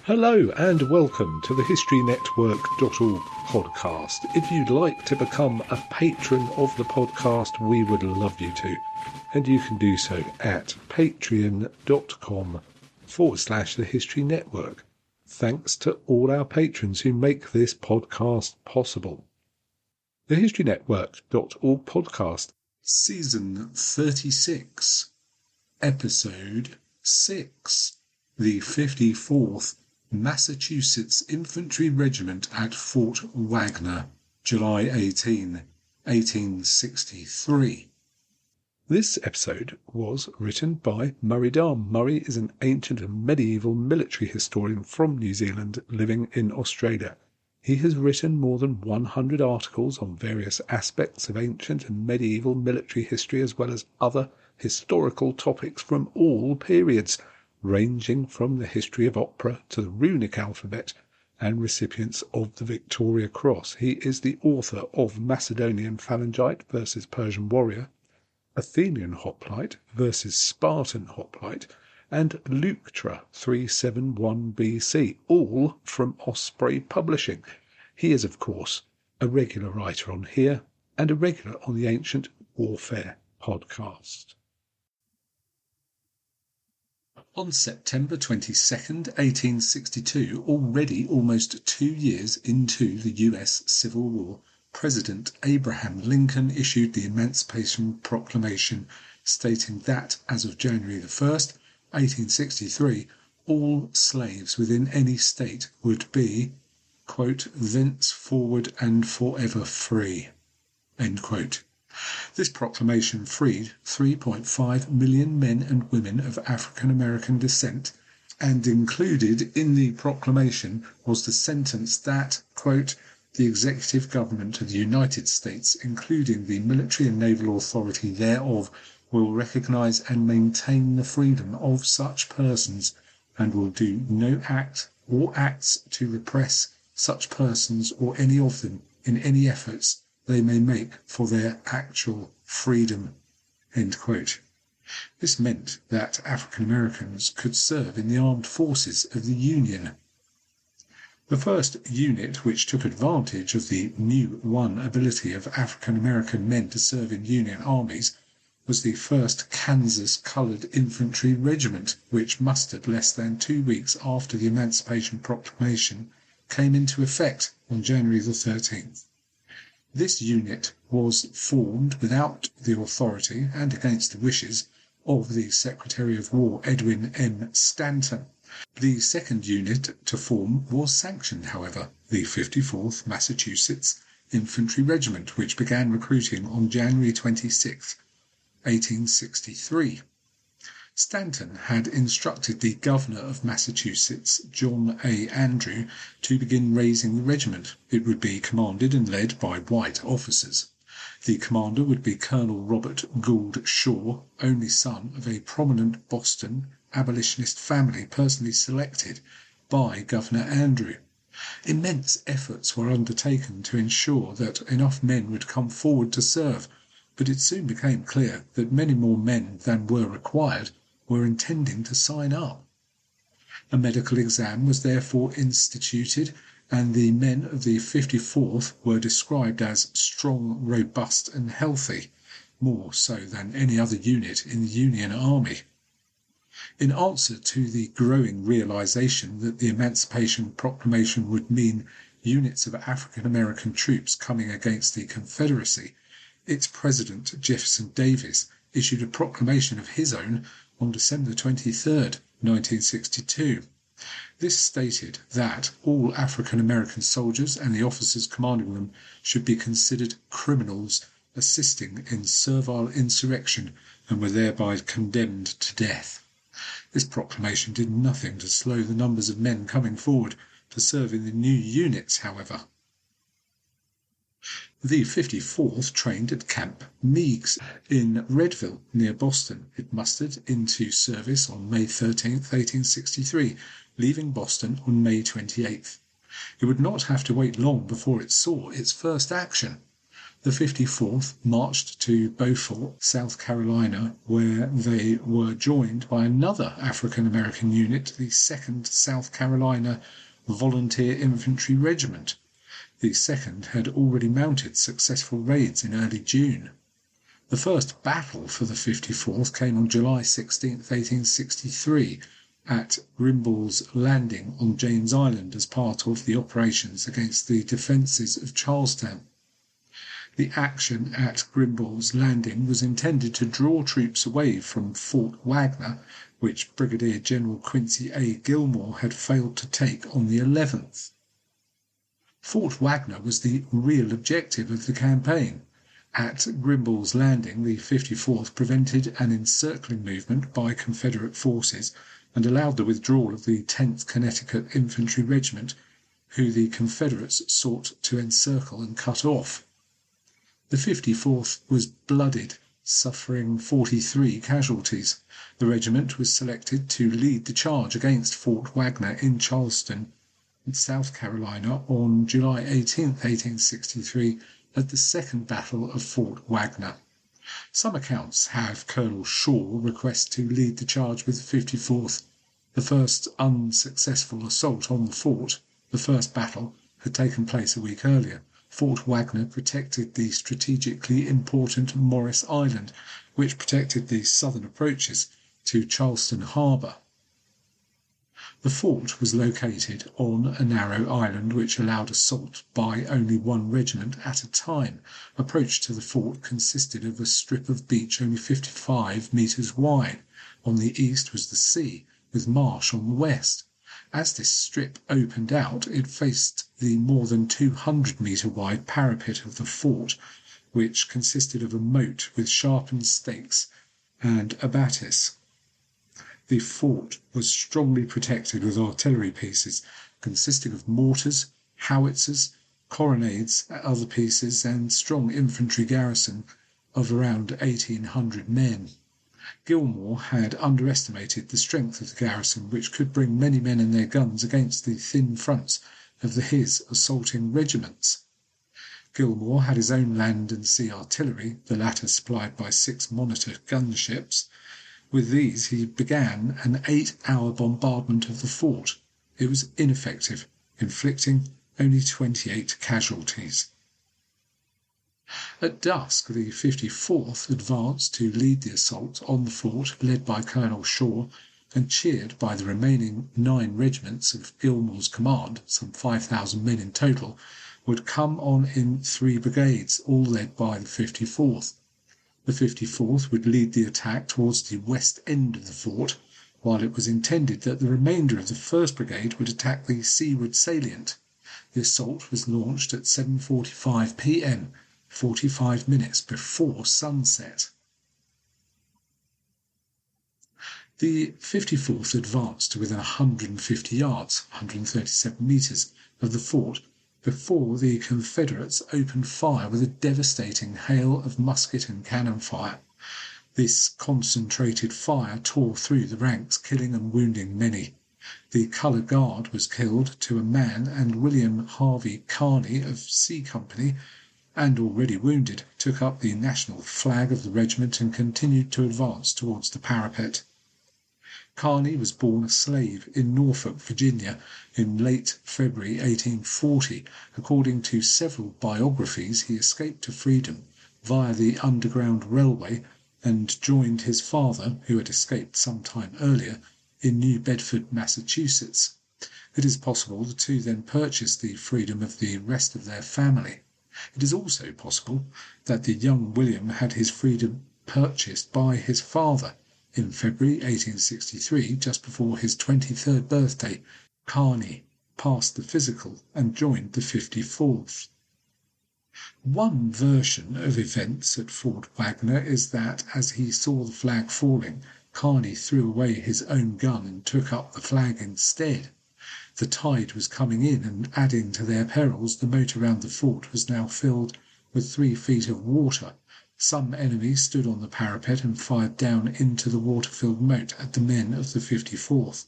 Hello and welcome to the HistoryNetwork.org podcast. If you'd like to become a patron of the podcast, we would love you to. And you can do so at patreon.com/the History Network. Thanks to all our patrons who make this podcast possible. The HistoryNetwork.org podcast, Season 36, Episode 6, the 54th Massachusetts Infantry Regiment at Fort Wagner, July 18, 1863. This episode was written by Murray Darm. Murray is an ancient and medieval military historian from New Zealand living in Australia. He has written more than 100 articles on various aspects of ancient and medieval military history, as well as other historical topics from all periods, ranging from the history of opera to the runic alphabet and recipients of the Victoria Cross. He is the author of Macedonian Phalangite versus Persian Warrior, Athenian Hoplite versus Spartan Hoplite, and Leuctra 371 BC, all from Osprey Publishing. He is, of course, a regular writer on here and a regular on the Ancient Warfare podcast. On September 22nd, 1862, already almost 2 years into the U.S. Civil War, President Abraham Lincoln issued the Emancipation Proclamation, stating that as of January 1st, 1863, all slaves within any state would be, quote, thenceforward and forever free, end quote. This proclamation freed 3.5 million men and women of African American descent, and included in the proclamation was the sentence that, quote, the executive government of the United States, including the military and naval authority thereof, will recognize and maintain the freedom of such persons, and will do no act or acts to repress such persons or any of them in any efforts they may make for their actual freedom, end quote. This meant that African Americans could serve in the armed forces of the Union. The first unit which took advantage of the new won ability of African American men to serve in Union armies was the 1st Kansas Colored Infantry Regiment, which mustered less than 2 weeks after the Emancipation Proclamation came into effect on January the 13th. This unit was formed without the authority and against the wishes of the Secretary of War Edwin M. Stanton. The second unit to form was sanctioned, however, the 54th Massachusetts Infantry Regiment, which began recruiting on January 26, 1863. Stanton had instructed the Governor of Massachusetts, John A. Andrew, to begin raising the regiment. It would be commanded and led by white officers. The commander would be Colonel Robert Gould Shaw, only son of a prominent Boston abolitionist family personally selected by Governor Andrew. Immense efforts were undertaken to ensure that enough men would come forward to serve, but it soon became clear that many more men than were required were intending to sign up. A medical exam was therefore instituted, and the men of the 54th were described as strong, robust, and healthy, more so than any other unit in the Union Army. In answer to the growing realization that the Emancipation Proclamation would mean units of African American troops coming against the Confederacy, its president, Jefferson Davis, issued a proclamation of his own on December 23, 1962. This stated that all African American soldiers and the officers commanding them should be considered criminals assisting in servile insurrection and were thereby condemned to death. This proclamation did nothing to slow the numbers of men coming forward to serve in the new units, however. The 54th trained at Camp Meigs in Redville, near Boston. It mustered into service on May 13, 1863, leaving Boston on May 28th. It would not have to wait long before it saw its first action. The 54th marched to Beaufort, South Carolina, where they were joined by another African-American unit, the 2nd South Carolina Volunteer Infantry Regiment. The 2nd had already mounted successful raids in early June. The first battle for the 54th came on July 16, 1863, at Grimball's Landing on James Island as part of the operations against the defences of Charlestown. The action at Grimball's Landing was intended to draw troops away from Fort Wagner, which Brigadier General Quincy A. Gilmore had failed to take on the 11th. Fort Wagner was the real objective of the campaign. At Grimball's Landing, the 54th prevented an encircling movement by Confederate forces and allowed the withdrawal of the 10th Connecticut Infantry Regiment, who the Confederates sought to encircle and cut off. The 54th was blooded, suffering 43 casualties. The regiment was selected to lead the charge against Fort Wagner in Charleston, South Carolina, on July 18, 1863, at the Second Battle of Fort Wagner. Some accounts have Colonel Shaw request to lead the charge with the 54th. The first unsuccessful assault on the fort, the first battle, had taken place a week earlier. Fort Wagner protected the strategically important Morris Island, which protected the southern approaches to Charleston Harbor. The fort was located on a narrow island which allowed assault by only one regiment at a time. Approach to the fort consisted of a strip of beach only 55 metres wide. On the east was the sea, with marsh on the west. As this strip opened out, it faced the more than 200-metre wide parapet of the fort, which consisted of a moat with sharpened stakes and abattis. The fort was strongly protected with artillery pieces, consisting of mortars, howitzers, carronades, other pieces, and strong infantry garrison of around 1,800 men. Gilmore had underestimated the strength of the garrison, which could bring many men and their guns against the thin fronts of his assaulting regiments. Gilmore had his own land and sea artillery, the latter supplied by 6 Monitor gunships. With these he began an 8-hour bombardment of the fort. It was ineffective, inflicting only 28 casualties. At dusk, the 54th advanced to lead the assault on the fort, led by Colonel Shaw, and cheered by the remaining 9 regiments of Gilmore's command, some 5,000 men in total, would come on in 3 brigades, all led by the 54th. The 54th would lead the attack towards the west end of the fort, while it was intended that the remainder of the 1st Brigade would attack the seaward salient. The assault was launched at 7:45 p.m., 45 minutes before sunset. The 54th advanced to within 150 yards, 137 metres, of the fort before the Confederates opened fire with a devastating hail of musket and cannon fire. This concentrated fire tore through the ranks, killing and wounding many. The colour guard was killed to a man, and William Harvey Kearny of C Company, and already wounded, took up the national flag of the regiment and continued to advance towards the parapet. Kearny was born a slave in Norfolk, Virginia, in late February 1840. According to several biographies, he escaped to freedom via the Underground Railway and joined his father, who had escaped some time earlier, in New Bedford, Massachusetts. It is possible the two then purchased the freedom of the rest of their family. It is also possible that the young William had his freedom purchased by his father. In February 1863, just before his 23rd birthday, Kearny passed the physical and joined the 54th. One version of events at Fort Wagner is that, as he saw the flag falling, Kearny threw away his own gun and took up the flag instead. The tide was coming in, and adding to their perils, the moat around the fort was now filled with 3 feet of water. Some enemy stood on the parapet and fired down into the water-filled moat at the men of the 54th.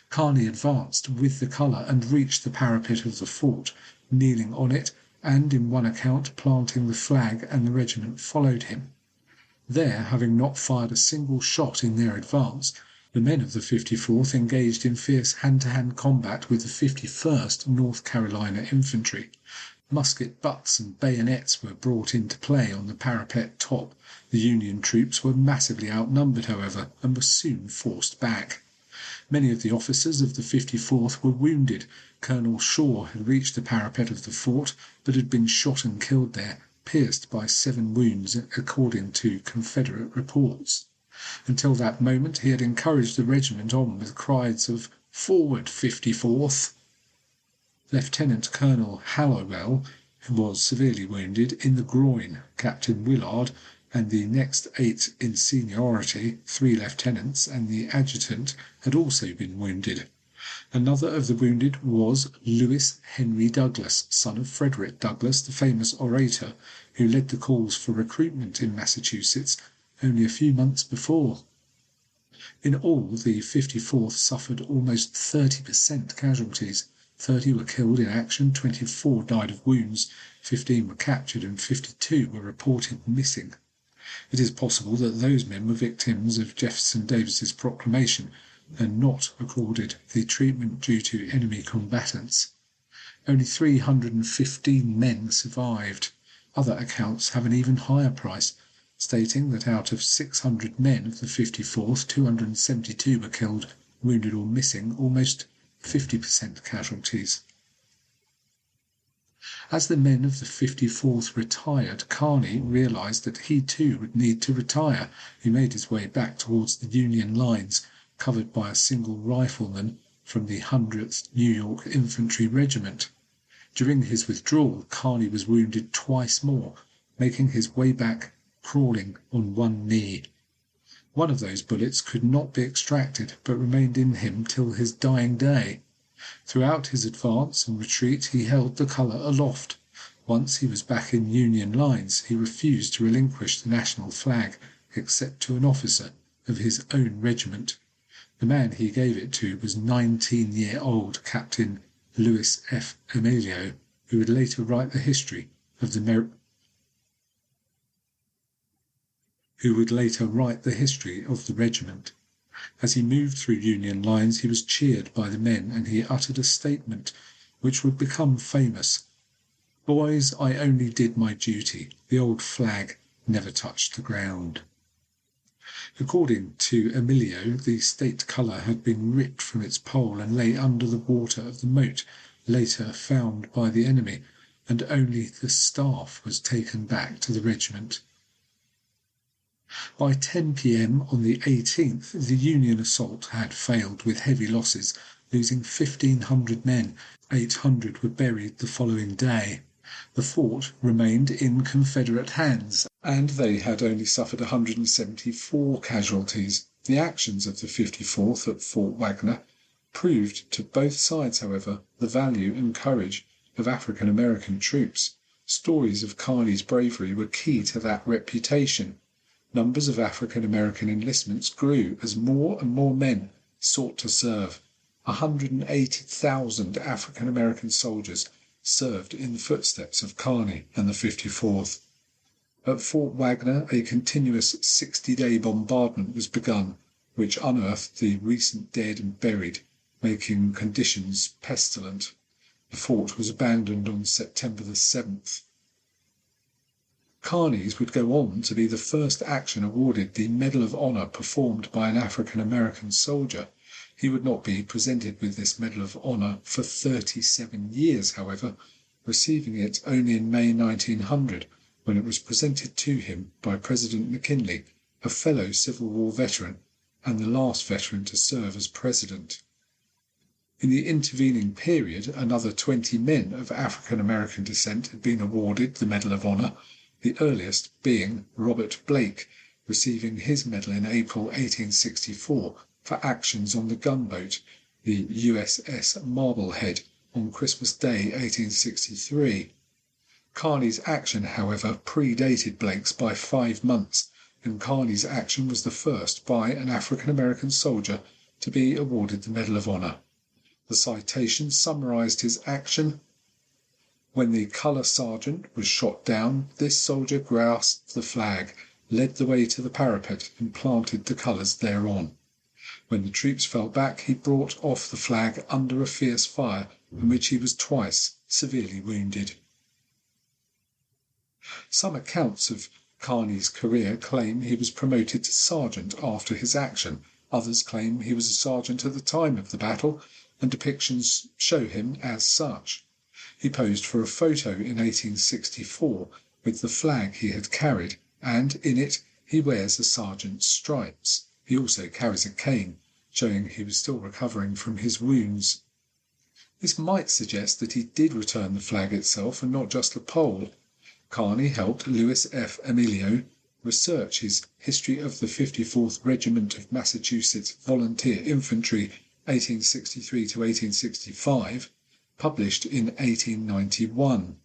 Kearny advanced with the colour and reached the parapet of the fort. Kneeling on it and in one account planting the flag, and the regiment followed him. There, having not fired a single shot in their advance, the men of the 54th engaged in fierce hand-to-hand combat with the 51st North Carolina Infantry. Musket butts and bayonets were brought into play on the parapet top. The Union troops were massively outnumbered, however, and were soon forced back. Many of the officers of the 54th were wounded. Colonel Shaw had reached the parapet of the fort, but had been shot and killed there, pierced by 7 wounds, according to Confederate reports. Until that moment he had encouraged the regiment on with cries of "Forward, 54th!" Lieutenant Colonel Hallowell, who was severely wounded in the groin, Captain Willard, and the next 8 in seniority, 3 lieutenants, and the adjutant, had also been wounded. Another of the wounded was Lewis Henry Douglas, son of Frederick Douglass, the famous orator who led the calls for recruitment in Massachusetts only a few months before. In all, the 54th suffered almost 30% casualties. 30 were killed in action, 24 died of wounds, 15 were captured, and 52 were reported missing. It is possible that those men were victims of Jefferson Davis's proclamation and not accorded the treatment due to enemy combatants. Only 315 men survived. Other accounts have an even higher price, stating that out of 600 men of the 54th, 272 were killed, wounded, or missing, almost 50% casualties. As the men of the 54th retired, Kearny realized that he too would need to retire. He made his way back towards the Union lines, covered by a single rifleman from the 100th New York Infantry Regiment. During his withdrawal, Kearny was wounded twice more, making his way back crawling on one knee. One of those bullets could not be extracted, but remained in him till his dying day. Throughout his advance and retreat he held the colour aloft. Once he was back in Union lines, he refused to relinquish the national flag, except to an officer of his own regiment. The man he gave it to was 19-year-old Captain Louis F. Emilio, who would later write the history of the regiment. As he moved through Union lines, he was cheered by the men, and he uttered a statement which would become famous. "Boys, I only did my duty. The old flag never touched the ground." According to Emilio, the state colour had been ripped from its pole and lay under the water of the moat, later found by the enemy, and only the staff was taken back to the regiment. By 10 p.m. on the 18th, the Union assault had failed with heavy losses, losing 1,500 men. 800 were buried the following day. The fort remained in Confederate hands, and they had only suffered 174 casualties. The actions of the 54th at Fort Wagner proved to both sides, however, the value and courage of African American troops. Stories of Kearny's bravery were key to that reputation. Numbers of African American enlistments grew as more and more men sought to serve. 180,000 African American soldiers served in the footsteps of Kearny and the 54th. At Fort Wagner, a continuous 60-day bombardment was begun, which unearthed the recent dead and buried, making conditions pestilent. The fort was abandoned on September the 7th. Kearny's would go on to be the first action awarded the Medal of Honor performed by an African American soldier. He would not be presented with this Medal of Honor for 37 years, however, receiving it only in May 1900, when it was presented to him by President McKinley, a fellow Civil War veteran and the last veteran to serve as president. In the intervening period, another 20 men of African American descent had been awarded the Medal of Honor, the earliest being Robert Blake, receiving his medal in April 1864 for actions on the gunboat, the USS Marblehead, on Christmas Day 1863. Kearny's action, however, predated Blake's by 5 months, and Kearny's action was the first by an African American soldier to be awarded the Medal of Honor. The citation summarized his action: When the colour sergeant was shot down, this soldier grasped the flag, led the way to the parapet and planted the colours thereon. When the troops fell back, he brought off the flag under a fierce fire, in which he was twice severely wounded. Some accounts of Kearny's career claim he was promoted to sergeant after his action. Others claim he was a sergeant at the time of the battle, and depictions show him as such. He posed for a photo in 1864 with the flag he had carried, and in it he wears a sergeant's stripes. He also carries a cane, showing he was still recovering from his wounds. This might suggest that he did return the flag itself and not just the pole. Kearny helped Louis F. Emilio research his History of the 54th Regiment of Massachusetts Volunteer Infantry 1863 to 1865, published in 1891.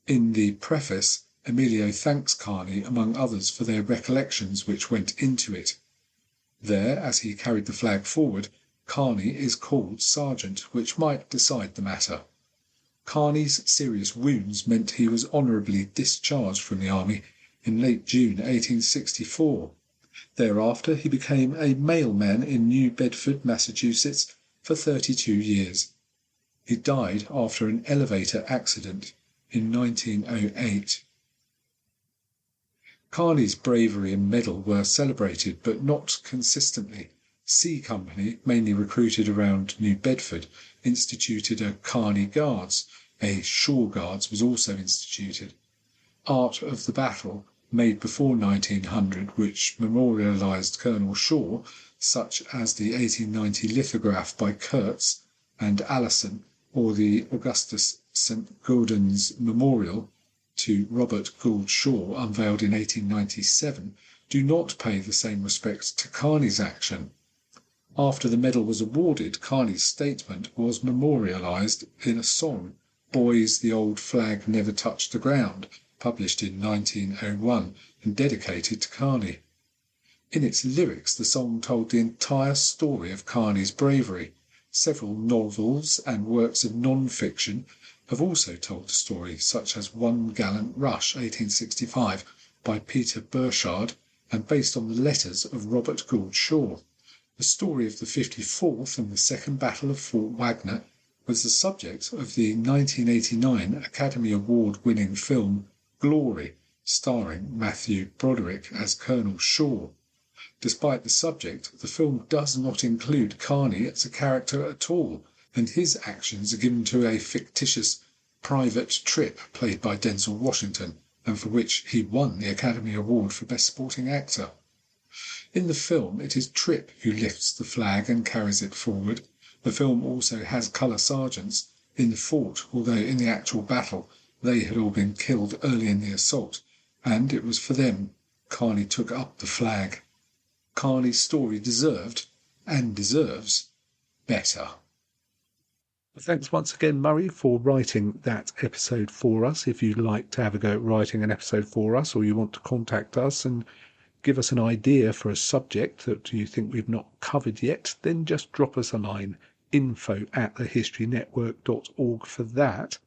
In the preface, Emilio thanks Kearny, among others, for their recollections which went into it. There, as he carried the flag forward, Kearny is called sergeant, which might decide the matter. Kearny's serious wounds meant he was honourably discharged from the army in late June 1864. Thereafter he became a mailman in New Bedford, Massachusetts, for 32 years. He died after an elevator accident in 1908. Kearny's bravery and medal were celebrated, but not consistently. C Company, mainly recruited around New Bedford, instituted a Kearny Guards. A Shore Guards was also instituted. Art of the battle, made before 1900, which memorialised Colonel Shaw, such as the 1890 lithograph by Kurtz and Allison, or the Augustus St. Gaudens Memorial to Robert Gould Shaw, unveiled in 1897, do not pay the same respect to Kearny's action. After the medal was awarded, Kearny's statement was memorialised in a song, Boys, the Old Flag Never Touched the Ground, published in 1901 and dedicated to Kearny. In its lyrics, the song told the entire story of Kearny's bravery. Several novels and works of non-fiction have also told the story, such as One Gallant Rush, 1865, by Peter Burchard, and based on the letters of Robert Gould Shaw. The story of the 54th and the Second Battle of Fort Wagner was the subject of the 1989 Academy Award-winning film Glory, starring Matthew Broderick as Colonel Shaw. Despite the subject, the film does not include Kearny as a character at all, and his actions are given to a fictitious Private Trip played by Denzel Washington, and for which he won the Academy Award for Best Supporting Actor. In the film, it is Trip who lifts the flag and carries it forward. The film also has colour sergeants in the fort, although in the actual battle they had all been killed early in the assault, and it was for them Kearny took up the flag. Kearny's story deserved, and deserves, better. Thanks once again, Murray, for writing that episode for us. If you'd like to have a go at writing an episode for us, or you want to contact us and give us an idea for a subject that you think we've not covered yet, then just drop us a line, info@thehistorynetwork.org for that.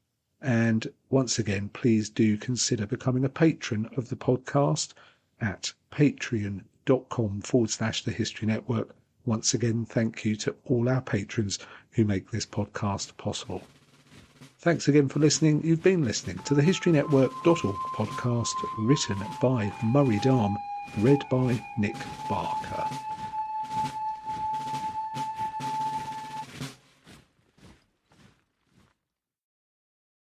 And once again, please do consider becoming a patron of the podcast at patreon.com/thehistorynetwork. Once again, thank you to all our patrons who make this podcast possible. Thanks again for listening. You've been listening to the historynetwork.org podcast, written by Murray Darm, read by Nick Barker.